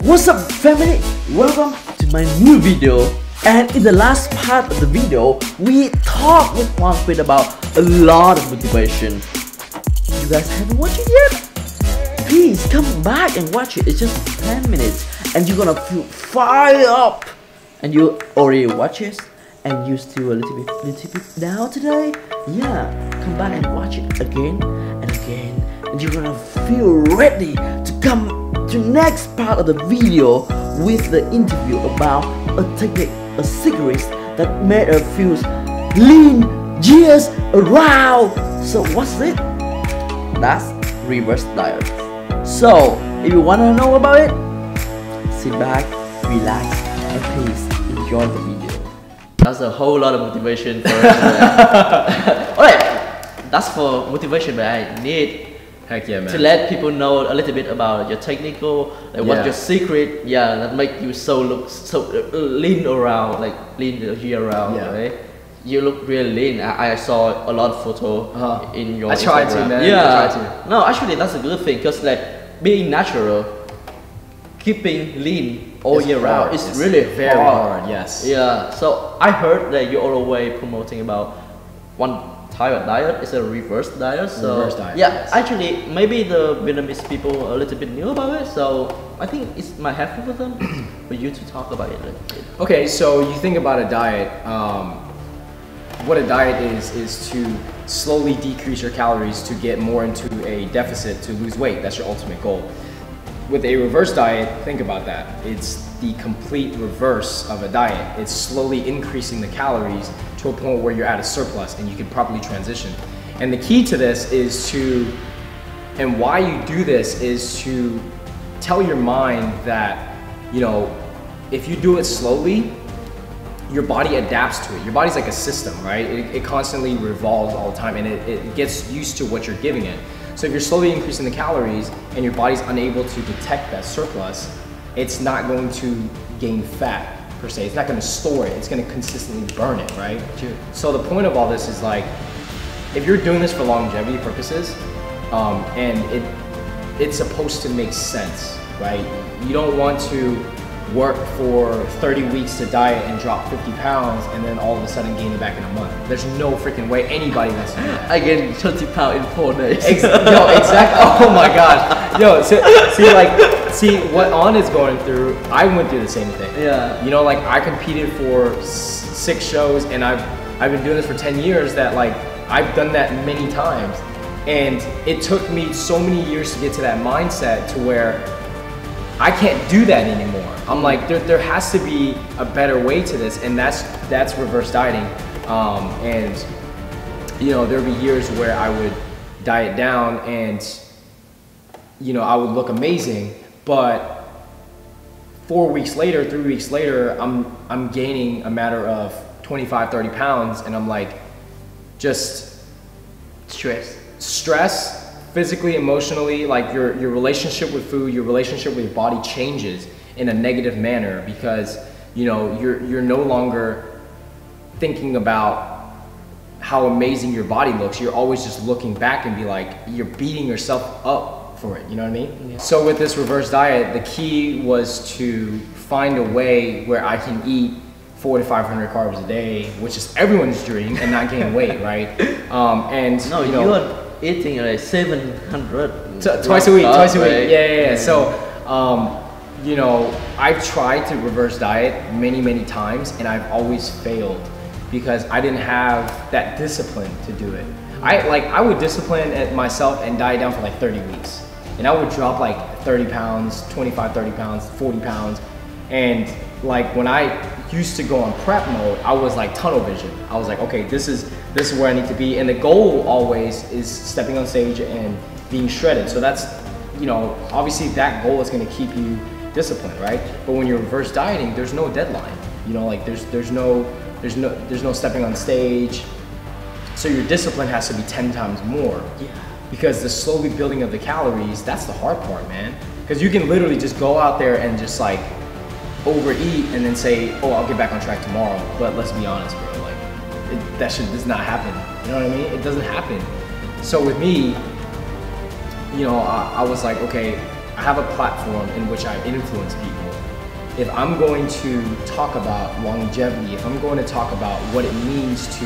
What's up family? Welcome to my new video. And in the last part of the video, we talked with Hoang about a lot of motivation. You guys haven't watched it yet? Please come back and watch it. It's just 10 minutes and you're gonna feel fired up. And you already watch it and you're still a little bit down today? Yeah, come back and watch it again and again. And you're gonna feel ready to come to next part of the video with the interview about a technique, a secret that made her feel lean years around. So what's it? That's reverse diet. So if you wanna know about it, sit back, relax, and please enjoy the video. That's a whole lot of motivation for alright, that's for motivation, but I need Heck yeah, man. to let people know a little bit about your technical, like what's your secret, that make you look so lean around, like lean year round, right? You look really lean. I saw a lot of photo in your I tried Instagram. to, man. Yeah. I tried to. No, actually that's a good thing because like being natural, keeping lean all year round is really very hard. Yes. Yeah. So I heard that you're always promoting about one type of diet. It's a reverse diet. So reverse diet, yes. Actually maybe the Vietnamese people are a little bit new about it. So I think it might helpful for them for you to talk about it a little bit. Okay, so you think about a diet. What a diet is to slowly decrease your calories to get more into a deficit to lose weight. That's your ultimate goal. With a reverse diet, think about that. It's the complete reverse of a diet. It's slowly increasing the calories to a point where you're at a surplus and you can properly transition. And the key to this is and why you do this is to tell your mind that, you know, if you do it slowly, your body adapts to it. Your body's like a system, right? It constantly revolves all the time and it gets used to what you're giving it. So if you're slowly increasing the calories and your body's unable to detect that surplus, it's not going to gain fat per se. It's not going to store it. It's going to consistently burn it, right? Sure. So the point of all this is like, if you're doing this for longevity purposes, and it's supposed to make sense, right? You don't want to work for 30 weeks to diet and drop 50 pounds and then all of a sudden gain it back in a month. There's no freaking way anybody wants to do that. I gained 20 pounds in 4 days. Yo, exactly. Oh my gosh. Yo, see what On is going through, I went through the same thing. Yeah. You know, like I competed for 6 shows and I've been doing this for 10 years that like I've done that many times. And it took me so many years to get to that mindset to where I can't do that anymore. I'm like, there has to be a better way to this, and that's reverse dieting. And you know, there'll be years where I would diet down, and you know, I would look amazing, but 4 weeks later, 3 weeks later, I'm gaining a matter of 25, 30 pounds, and I'm like, just stress. Physically, emotionally, like your relationship with food, your relationship with your body changes in a negative manner because you know you're no longer thinking about how amazing your body looks. You're always just looking back and be like, you're beating yourself up for it. You know what I mean? Yeah. So with this reverse diet, the key was to find a way where I can eat 400 to 500 carbs a day, which is everyone's dream, and not gain weight, right? And no, you know, you're eating like 700 twice a week. Right? Yeah. So, you know, I've tried to reverse diet many times, and I've always failed because I didn't have that discipline to do it. I would discipline at myself and diet down for like 30 weeks, and I would drop like 30 pounds, 25, 30 pounds, 40 pounds, and like when I used to go on prep mode, I was like tunnel vision. I was like, okay, this is where I need to be, and the goal always is stepping on stage and being shredded. So that's, you know, obviously that goal is going to keep you disciplined, right? But when you're reverse dieting, there's no deadline. You know, like there's no stepping on stage. So your discipline has to be 10 times more. Yeah. Because the slowly building of the calories, that's the hard part, man. Because you can literally just go out there and just like overeat and then say, oh, I'll get back on track tomorrow. But let's be honest, bro, like that shit does not happen. You know what I mean? It doesn't happen. So with me, you know, I was like, okay, I have a platform in which I influence people. If I'm going to talk about longevity, if I'm going to talk about what it means to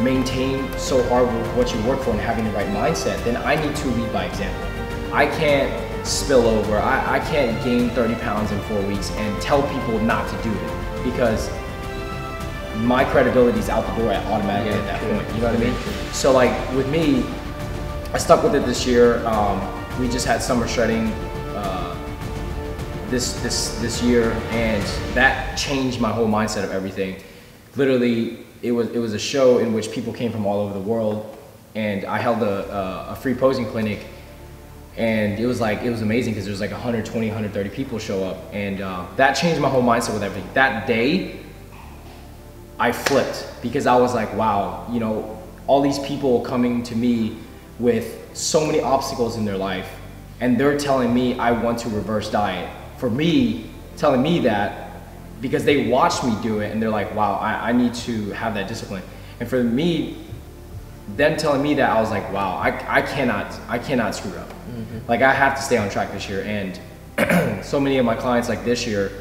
maintain so hard with what you work for and having the right mindset, then I need to lead by example. I can't spill over. I can't gain 30 pounds in 4 weeks and tell people not to do it, because my credibility is out the door automatically at that point. You know what I mean? So like with me, I stuck with it this year. We just had summer shredding this year, and that changed my whole mindset of everything. Literally, it was a show in which people came from all over the world, and I held a free posing clinic, and it was amazing because there's like 120, 130 people show up, and that changed my whole mindset with everything. That day, I flipped because I was like, wow, you know, all these people coming to me with so many obstacles in their life, and they're telling me I want to reverse diet. For me, telling me that because they watched me do it and they're like, wow, I need to have that discipline. And for me, them telling me that, I was like, wow, I cannot screw up. Like I have to stay on track this year. And so many of my clients like this year,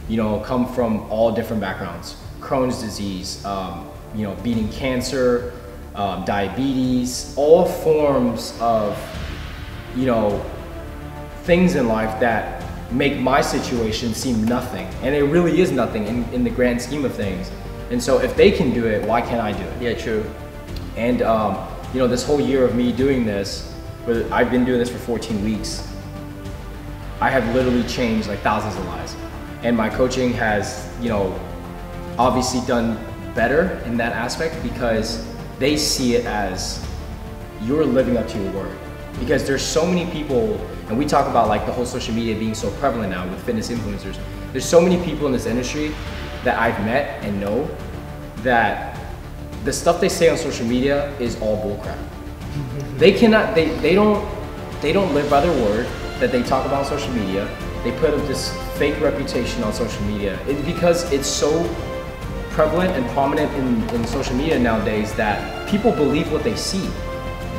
you know, come from all different backgrounds. Crohn's disease, you know, beating cancer, diabetes, all forms of, you know, things in life that make my situation seem nothing. And it really is nothing in the grand scheme of things. And so if they can do it, why can't I do it? Yeah, true. And you know, this whole year of me doing this, I've been doing this for 14 weeks, I have literally changed like thousands of lives. And my coaching has, you know, obviously done better in that aspect because they see it as you're living up to your word. Because there's so many people, and we talk about like the whole social media being so prevalent now with fitness influencers. There's so many people in this industry that I've met and know that the stuff they say on social media is all bullcrap. They cannot, they don't live by their word that they talk about on social media. They put up this fake reputation on social media. Because it's so prevalent and prominent in social media nowadays that people believe what they see.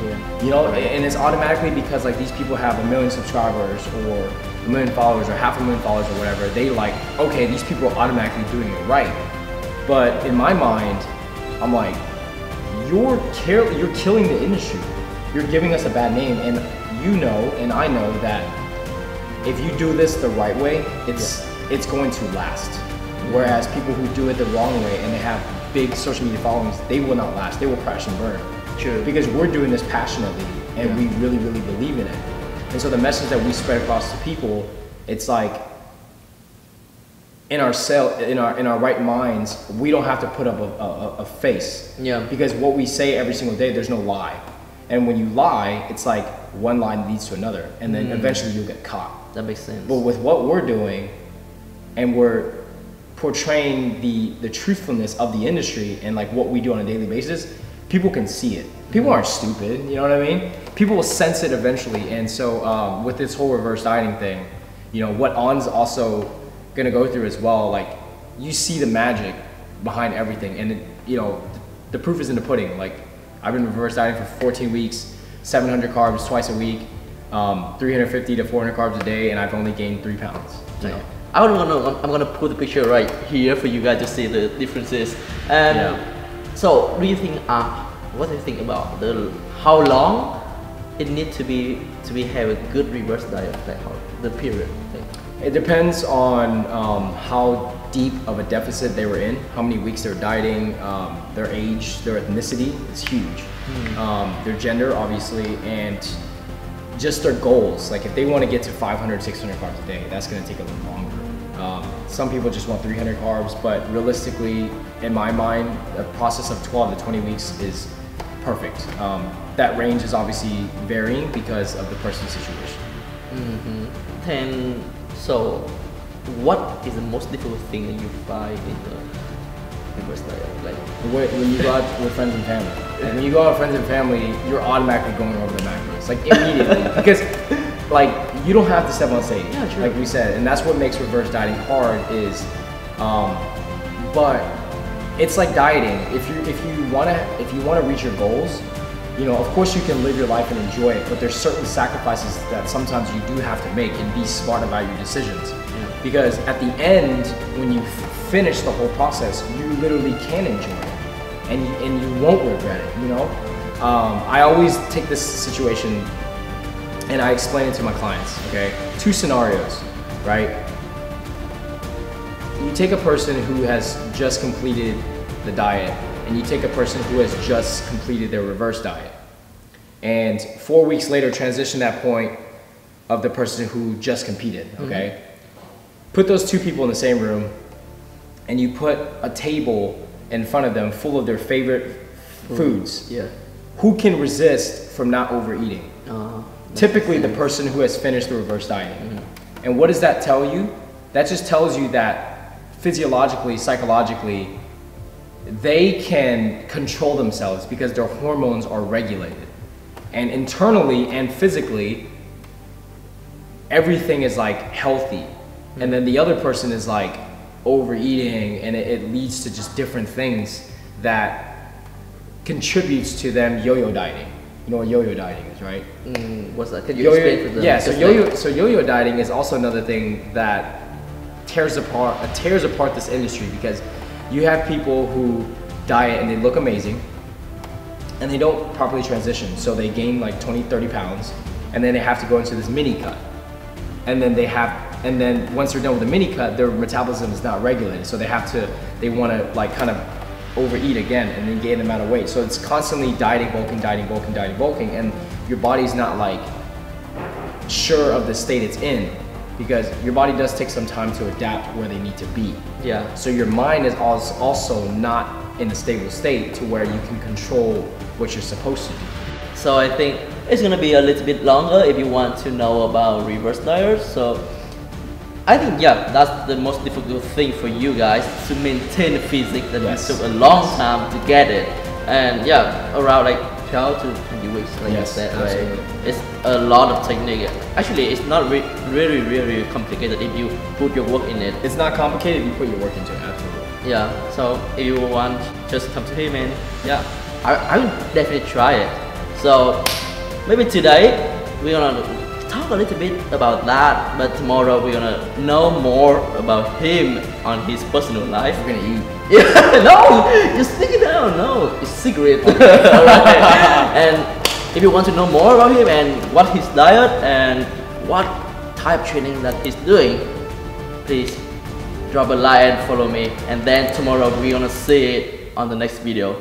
Yeah. You know, and it's automatically because like these people have 1 million subscribers or 1 million followers or 500,000 followers or whatever. They like, okay, these people are automatically doing it right. But in my mind, I'm like, you're killing the industry. You're giving us a bad name, and you know, and I know that if you do this the right way, it's going to last. Whereas people who do it the wrong way and they have big social media followings, they will not last. They will crash and burn. True. Because we're doing this passionately and we really, really believe in it. And so the message that we spread across to people, it's like in our right minds, we don't have to put up a face. Yeah. Because what we say every single day, there's no lie. And when you lie, it's like one line leads to another, and then eventually you'll get caught. That makes sense. But with what we're doing, and we're portraying the truthfulness of the industry and like what we do on a daily basis, people can see it. People aren't stupid, you know what I mean? People will sense it eventually. And so with this whole reverse dieting thing, you know, what On's also gonna go through as well, like you see the magic behind everything. And it, you know, the proof is in the pudding. Like I've been reverse dieting for 14 weeks, 700 carbs twice a week, 350 to 400 carbs a day, and I've only gained 3 pounds. You know? I'm gonna put the picture right here for you guys to see the differences. And so, do you think? What do you think about how long it needs to be have a good reverse diet, like the period thing? It depends on how deep of a deficit they were in, how many weeks they were dieting, their age, their ethnicity is huge, their gender obviously, and just their goals. Like if they want to get to 500, 600 carbs a day, that's going to take a little longer. Some people just want 300 carbs, but realistically, in my mind, a process of 12 to 20 weeks is perfect. That range is obviously varying because of the person's situation. And so, what is the most difficult thing that you find in the reverse diet? Like when you go out with friends and family. And when you go out with friends and family, you're automatically going over the macros, like immediately, because like you don't have to step on stage, like we said, and that's what makes reverse dieting hard. Is, but it's like dieting. If you wanna reach your goals, You know, of course you can live your life and enjoy it, but there's certain sacrifices that sometimes you do have to make, and be smart about your decisions. Yeah. Because at the end, when you finish the whole process, you literally can enjoy it, and you won't regret it, you know? I always take this situation and I explain it to my clients, okay? 2 scenarios, right? You take a person who has just completed the diet, and you take a person who has just completed their reverse diet. And 4 weeks later, transition that point of the person who just competed, okay? Put those 2 people in the same room, and you put a table in front of them full of their favorite foods. Yeah. Who can resist from not overeating? Typically the person who has finished the reverse dieting. And what does that tell you? That just tells you that physiologically, psychologically, they can control themselves because their hormones are regulated. And internally and physically, everything is like healthy. And then the other person is like overeating, and it leads to just different things that contributes to them yo-yo dieting. You know what yo-yo dieting is, right? What's that? Can you explain for them? Yeah, so yo-yo dieting is also another thing that tears apart this industry, because you have people who diet and they look amazing and they don't properly transition, so they gain like 20-30 pounds, and then they have to go into this mini cut, and then once they're done with the mini cut, their metabolism is not regulated, so they want to like kind of overeat again and then gain the amount of weight. So it's constantly dieting, bulking, and your body's not like sure of the state it's in, because your body does take some time to adapt where they need to be. Yeah. So your mind is also not in a stable state to where you can control what you're supposed to do. So I think it's gonna be a little bit longer if you want to know about reverse diets. So I think, yeah, that's the most difficult thing for you guys, to maintain the physique that it took a long time to get it. And yeah, around like 12 to 20 weeks, like you said, right? It's a lot of technique. Actually, it's not really complicated if you put your work in it. It's not complicated if you put your work into it, absolutely. Yeah, so if you want, just come to him, and yeah, I will definitely try it. So maybe today we're gonna talk a little bit about that, but tomorrow we're gonna know more about him on his personal life. We're gonna eat. Yeah, no, just stick it down. No, it's secret. Alright. And if you want to know more about him and what his diet and what type of training that he's doing, please drop a like and follow me. And then tomorrow we're gonna see it on the next video.